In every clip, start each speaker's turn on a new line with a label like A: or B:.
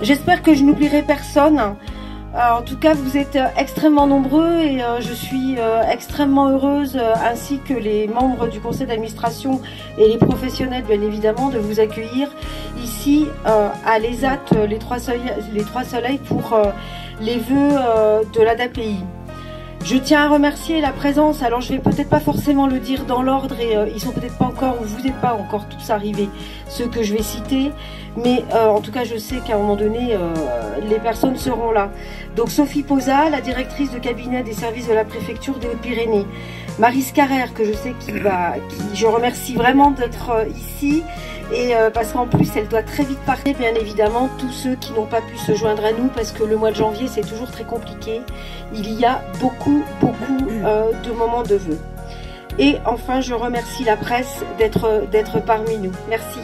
A: J'espère que je n'oublierai personne. En tout cas, vous êtes extrêmement nombreux et je suis extrêmement heureuse, ainsi que les membres du conseil d'administration et les professionnels, bien évidemment, de vous accueillir ici à l'ESAT, les Trois Soleils, pour les vœux de l'ADAPI. Je tiens à remercier la présence, alors je vais peut-être pas forcément le dire dans l'ordre et ils sont peut-être pas encore, ou vous n'êtes pas encore tous arrivés, ceux que je vais citer, mais en tout cas je sais qu'à un moment donné, les personnes seront là. Donc Sophie Posa, la directrice de cabinet des services de la préfecture des Hautes-Pyrénées, Maryse Carrère, que je sais qui je remercie vraiment d'être ici, et parce qu'en plus elle doit très vite partir, bien évidemment, tous ceux qui n'ont pas pu se joindre à nous, parce que le mois de janvier c'est toujours très compliqué, il y a beaucoup de moments de vœux. Et enfin je remercie la presse d'être parmi nous. Merci.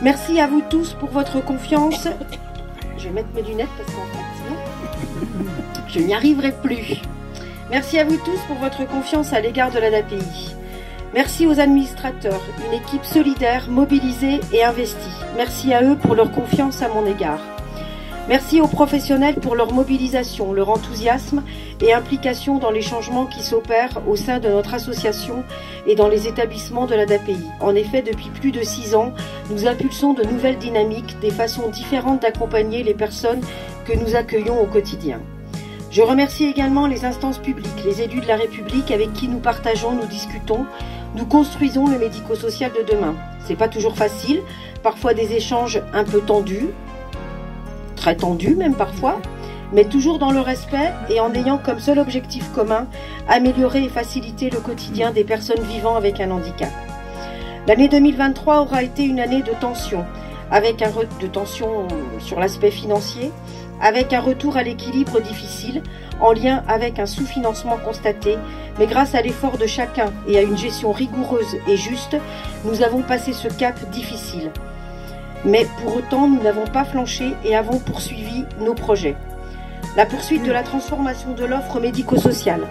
A: Merci à vous tous pour votre confiance. Je vais mettre mes lunettes parce qu'en fait sinon je n'y arriverai plus. Merci à vous tous pour votre confiance à l'égard de l'ADAPI. Merci aux administrateurs, une équipe solidaire, mobilisée et investie. Merci à eux pour leur confiance à mon égard. Merci aux professionnels pour leur mobilisation, leur enthousiasme et implication dans les changements qui s'opèrent au sein de notre association et dans les établissements de l'ADAPI. En effet, depuis plus de 6 ans, nous impulsons de nouvelles dynamiques, des façons différentes d'accompagner les personnes que nous accueillons au quotidien. Je remercie également les instances publiques, les élus de la République avec qui nous partageons, nous discutons, nous construisons le médico-social de demain. C'est pas toujours facile, parfois des échanges un peu tendus, très tendus même parfois, mais toujours dans le respect et en ayant comme seul objectif commun améliorer et faciliter le quotidien des personnes vivant avec un handicap. L'année 2023 aura été une année de tension, avec de tension sur l'aspect financier, avec un retour à l'équilibre difficile, en lien avec un sous-financement constaté, mais grâce à l'effort de chacun et à une gestion rigoureuse et juste, nous avons passé ce cap difficile. Mais pour autant, nous n'avons pas flanché et avons poursuivi nos projets. La poursuite de la transformation de l'offre médico-sociale,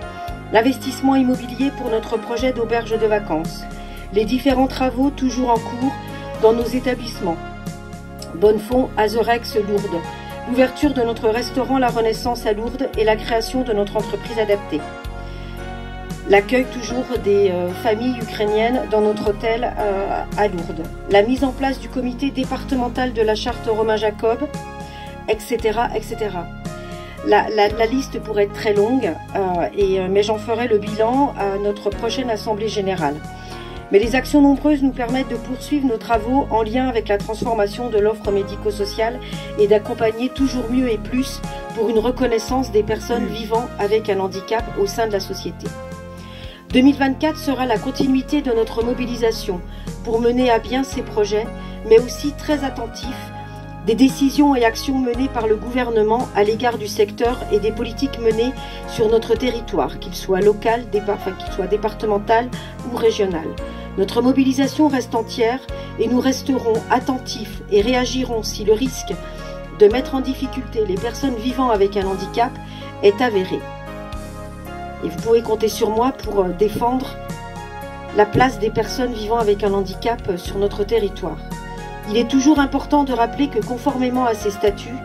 A: l'investissement immobilier pour notre projet d'auberge de vacances, les différents travaux toujours en cours dans nos établissements, Bonnefond, Azerex, Lourdes, l'ouverture de notre restaurant La Renaissance à Lourdes et la création de notre entreprise adaptée. L'accueil toujours des familles ukrainiennes dans notre hôtel à Lourdes. La mise en place du comité départemental de la charte Romain Jacob, etc. etc. La liste pourrait être très longue, mais j'en ferai le bilan à notre prochaine assemblée générale. Mais les actions nombreuses nous permettent de poursuivre nos travaux en lien avec la transformation de l'offre médico-sociale et d'accompagner toujours mieux et plus pour une reconnaissance des personnes vivant avec un handicap au sein de la société. 2024 sera la continuité de notre mobilisation pour mener à bien ces projets, mais aussi très attentif des décisions et actions menées par le gouvernement à l'égard du secteur et des politiques menées sur notre territoire, qu'il soit local, qu'il soit départemental ou régional. Notre mobilisation reste entière et nous resterons attentifs et réagirons si le risque de mettre en difficulté les personnes vivant avec un handicap est avéré. Et vous pouvez compter sur moi pour défendre la place des personnes vivant avec un handicap sur notre territoire. Il est toujours important de rappeler que conformément à ses statuts,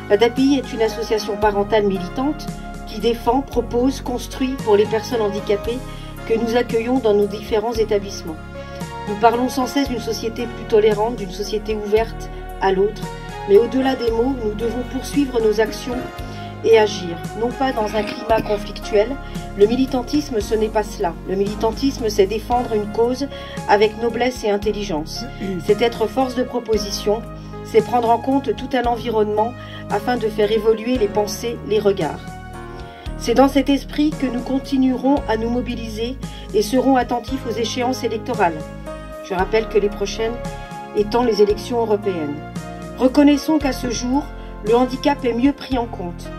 A: l'ADAPI est une association parentale militante qui défend, propose, construit pour les personnes handicapées que nous accueillons dans nos différents établissements. Nous parlons sans cesse d'une société plus tolérante, d'une société ouverte à l'autre, mais au-delà des mots, nous devons poursuivre nos actions et agir, non pas dans un climat conflictuel. Le militantisme, ce n'est pas cela. Le militantisme, c'est défendre une cause avec noblesse et intelligence. C'est être force de proposition, c'est prendre en compte tout un environnement afin de faire évoluer les pensées, les regards. C'est dans cet esprit que nous continuerons à nous mobiliser et serons attentifs aux échéances électorales. Je rappelle que les prochaines étant les élections européennes. Reconnaissons qu'à ce jour, le handicap est mieux pris en compte.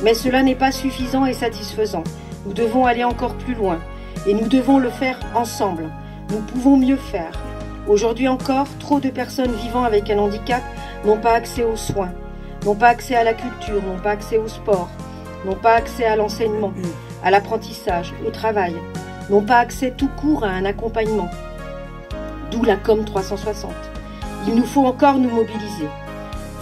A: Mais cela n'est pas suffisant et satisfaisant. Nous devons aller encore plus loin et nous devons le faire ensemble. Nous pouvons mieux faire. Aujourd'hui encore, trop de personnes vivant avec un handicap n'ont pas accès aux soins, n'ont pas accès à la culture, n'ont pas accès au sport, n'ont pas accès à l'enseignement, à l'apprentissage, au travail, n'ont pas accès tout court à un accompagnement. D'où la COM 360. Il nous faut encore nous mobiliser.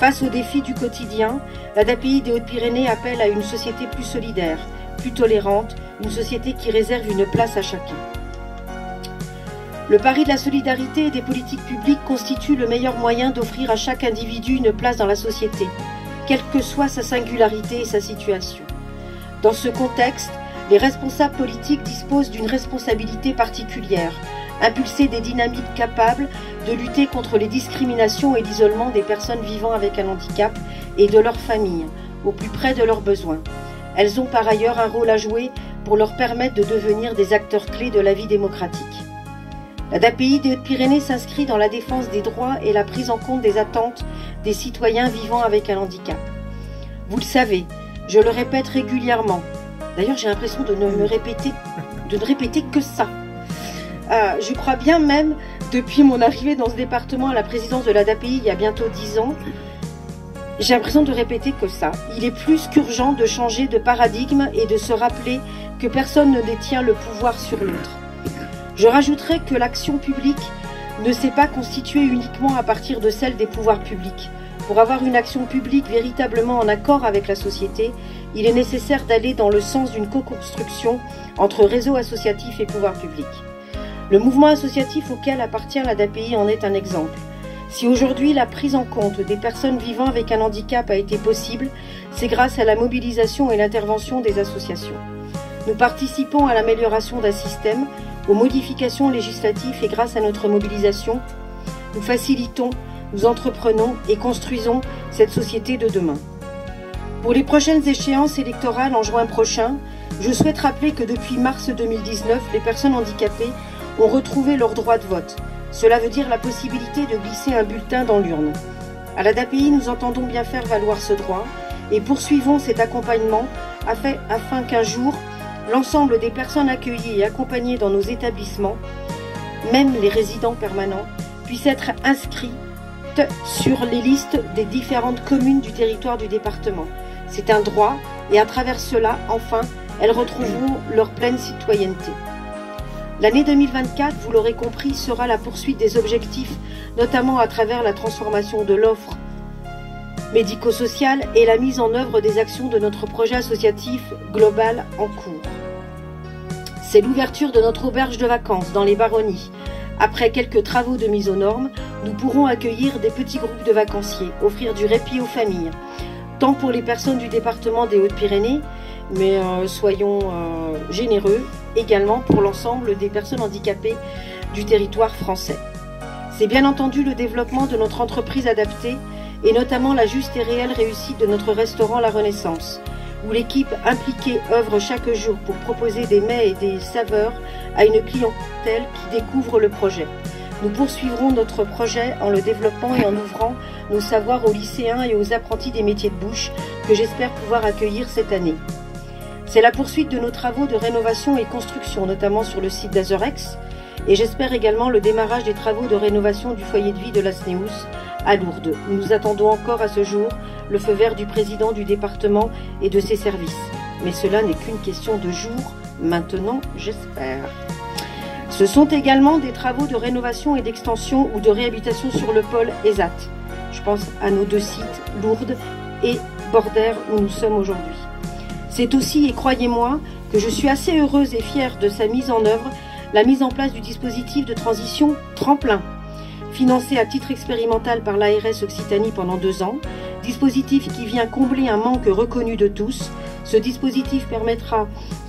A: Face aux défis du quotidien, l'ADAPI des Hautes-Pyrénées appelle à une société plus solidaire, plus tolérante, une société qui réserve une place à chacun. Le pari de la solidarité et des politiques publiques constitue le meilleur moyen d'offrir à chaque individu une place dans la société, quelle que soit sa singularité et sa situation. Dans ce contexte, les responsables politiques disposent d'une responsabilité particulière, impulser des dynamiques capables de lutter contre les discriminations et l'isolement des personnes vivant avec un handicap et de leurs familles, au plus près de leurs besoins. Elles ont par ailleurs un rôle à jouer pour leur permettre de devenir des acteurs clés de la vie démocratique. L'ADAPI des Hautes-Pyrénées s'inscrit dans la défense des droits et la prise en compte des attentes des citoyens vivant avec un handicap. Vous le savez, je le répète régulièrement. D'ailleurs, j'ai l'impression de ne répéter que ça. Je crois bien même, depuis mon arrivée dans ce département à la présidence de l'ADAPI il y a bientôt 10 ans, j'ai l'impression de répéter que ça. Il est plus qu'urgent de changer de paradigme et de se rappeler que personne ne détient le pouvoir sur l'autre. Je rajouterai que l'action publique ne s'est pas constituée uniquement à partir de celle des pouvoirs publics. Pour avoir une action publique véritablement en accord avec la société, il est nécessaire d'aller dans le sens d'une co-construction entre réseau associatif et pouvoir public. Le mouvement associatif auquel appartient l'ADAPI en est un exemple. Si aujourd'hui la prise en compte des personnes vivant avec un handicap a été possible, c'est grâce à la mobilisation et l'intervention des associations. Nous participons à l'amélioration d'un système, aux modifications législatives et grâce à notre mobilisation, nous facilitons, nous entreprenons et construisons cette société de demain. Pour les prochaines échéances électorales en juin prochain, je souhaite rappeler que depuis mars 2019, les personnes handicapées ont retrouvé leur droit de vote. Cela veut dire la possibilité de glisser un bulletin dans l'urne. À l'ADAPI, nous entendons bien faire valoir ce droit et poursuivons cet accompagnement afin qu'un jour, l'ensemble des personnes accueillies et accompagnées dans nos établissements, même les résidents permanents, puissent être inscrits sur les listes des différentes communes du territoire du département. C'est un droit et à travers cela, enfin, elles retrouveront leur pleine citoyenneté. L'année 2024, vous l'aurez compris, sera la poursuite des objectifs, notamment à travers la transformation de l'offre médico-sociale et la mise en œuvre des actions de notre projet associatif global en cours. C'est l'ouverture de notre auberge de vacances dans les Baronnies. Après quelques travaux de mise aux normes, nous pourrons accueillir des petits groupes de vacanciers, offrir du répit aux familles, tant pour les personnes du département des Hautes-Pyrénées, mais soyons généreux, également pour l'ensemble des personnes handicapées du territoire français. C'est bien entendu le développement de notre entreprise adaptée et notamment la juste et réelle réussite de notre restaurant La Renaissance, où l'équipe impliquée œuvre chaque jour pour proposer des mets et des saveurs à une clientèle qui découvre le projet. Nous poursuivrons notre projet en le développant et en ouvrant nos savoirs aux lycéens et aux apprentis des métiers de bouche que j'espère pouvoir accueillir cette année. C'est la poursuite de nos travaux de rénovation et construction, notamment sur le site d'Azerex, et j'espère également le démarrage des travaux de rénovation du foyer de vie de la SNEOUS à Lourdes. Nous attendons encore à ce jour le feu vert du président du département et de ses services. Mais cela n'est qu'une question de jours, maintenant j'espère. Ce sont également des travaux de rénovation et d'extension ou de réhabilitation sur le pôle ESAT. Je pense à nos deux sites, Lourdes et Bordère, où nous sommes aujourd'hui. C'est aussi, et croyez-moi, que je suis assez heureuse et fière de sa mise en œuvre, la mise en place du dispositif de transition Tremplin, financé à titre expérimental par l'ARS Occitanie pendant 2 ans, dispositif qui vient combler un manque reconnu de tous. Ce dispositif permettra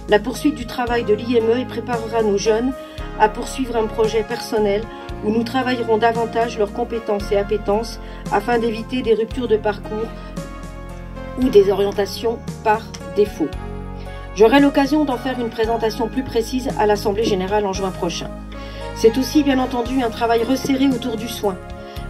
A: la poursuite du travail de l'IME et préparera nos jeunes à poursuivre un projet personnel où nous travaillerons davantage leurs compétences et appétences afin d'éviter des ruptures de parcours ou des orientations par défaut. J'aurai l'occasion d'en faire une présentation plus précise à l'Assemblée générale en juin prochain. C'est aussi bien entendu un travail resserré autour du soin,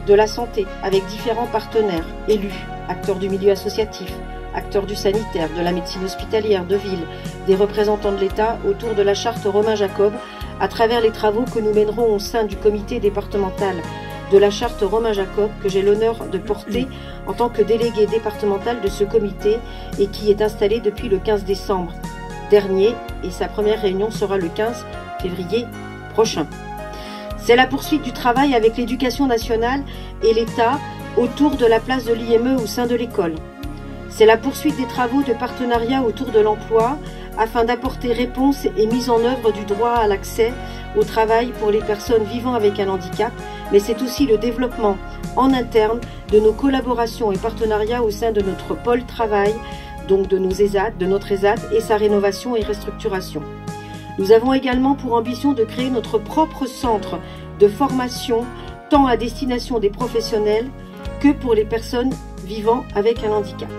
A: de la santé, avec différents partenaires, élus, acteurs du milieu associatif, acteurs du sanitaire, de la médecine hospitalière de ville, des représentants de l'État autour de la charte Romain Jacob, à travers les travaux que nous mènerons au sein du comité départemental de la charte Romain Jacob, que j'ai l'honneur de porter en tant que délégué départemental de ce comité et qui est installé depuis le 15 décembre dernier et sa première réunion sera le 15 février prochain. C'est la poursuite du travail avec l'éducation nationale et l'État autour de la place de l'IME au sein de l'école. C'est la poursuite des travaux de partenariat autour de l'emploi afin d'apporter réponse et mise en œuvre du droit à l'accès au travail pour les personnes vivant avec un handicap, mais c'est aussi le développement en interne de nos collaborations et partenariats au sein de notre pôle travail, donc de nos ESAT, de notre ESAT et sa rénovation et restructuration. Nous avons également pour ambition de créer notre propre centre de formation tant à destination des professionnels que pour les personnes vivant avec un handicap.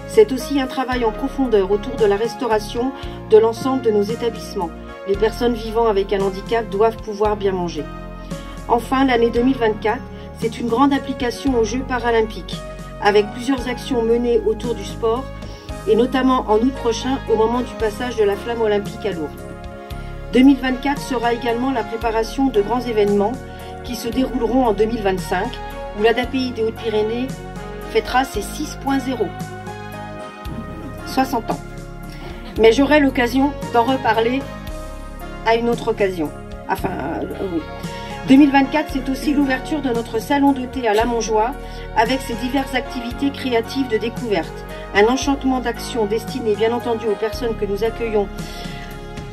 A: C'est aussi un travail en profondeur autour de la restauration de l'ensemble de nos établissements. Les personnes vivant avec un handicap doivent pouvoir bien manger. Enfin, l'année 2024, c'est une grande application aux Jeux paralympiques, avec plusieurs actions menées autour du sport, et notamment en août prochain au moment du passage de la flamme olympique à Lourdes. 2024 sera également la préparation de grands événements qui se dérouleront en 2025, où l'ADAPI des Hautes-Pyrénées fêtera ses 6.0. 60 ans. Mais j'aurai l'occasion d'en reparler à une autre occasion. Enfin, oui. 2024, c'est aussi l'ouverture de notre salon de thé à La Montjoie avec ses diverses activités créatives de découverte. Un enchantement d'action destiné bien entendu aux personnes que nous accueillons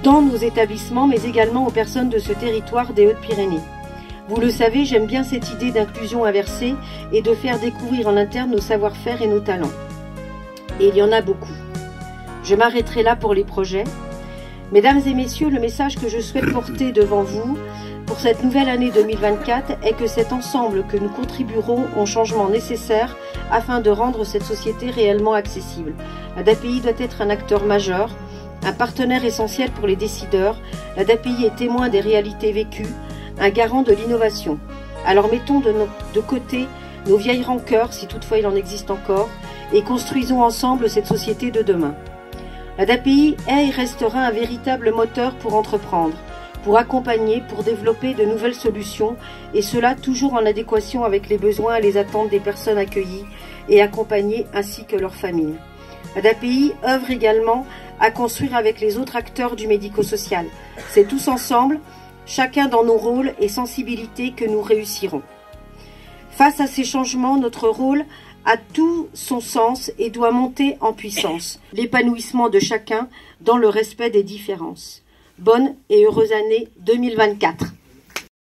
A: dans nos établissements, mais également aux personnes de ce territoire des Hautes-Pyrénées. Vous le savez, j'aime bien cette idée d'inclusion inversée et de faire découvrir en interne nos savoir-faire et nos talents. Et il y en a beaucoup. Je m'arrêterai là pour les projets. Mesdames et messieurs, le message que je souhaite porter devant vous pour cette nouvelle année 2024 est que c'est ensemble que nous contribuerons au changement nécessaire afin de rendre cette société réellement accessible. L'ADAPI doit être un acteur majeur, un partenaire essentiel pour les décideurs. L'ADAPI est témoin des réalités vécues, un garant de l'innovation. Alors mettons de côté nos vieilles rancœurs, si toutefois il en existe encore, et construisons ensemble cette société de demain. L'ADAPI est et restera un véritable moteur pour entreprendre, pour accompagner, pour développer de nouvelles solutions, et cela toujours en adéquation avec les besoins et les attentes des personnes accueillies et accompagnées ainsi que leurs familles. L'ADAPI œuvre également à construire avec les autres acteurs du médico-social. C'est tous ensemble, chacun dans nos rôles et sensibilités que nous réussirons. Face à ces changements, notre rôle a tout son sens et doit monter en puissance. L'épanouissement de chacun dans le respect des différences. Bonne et heureuse année 2024.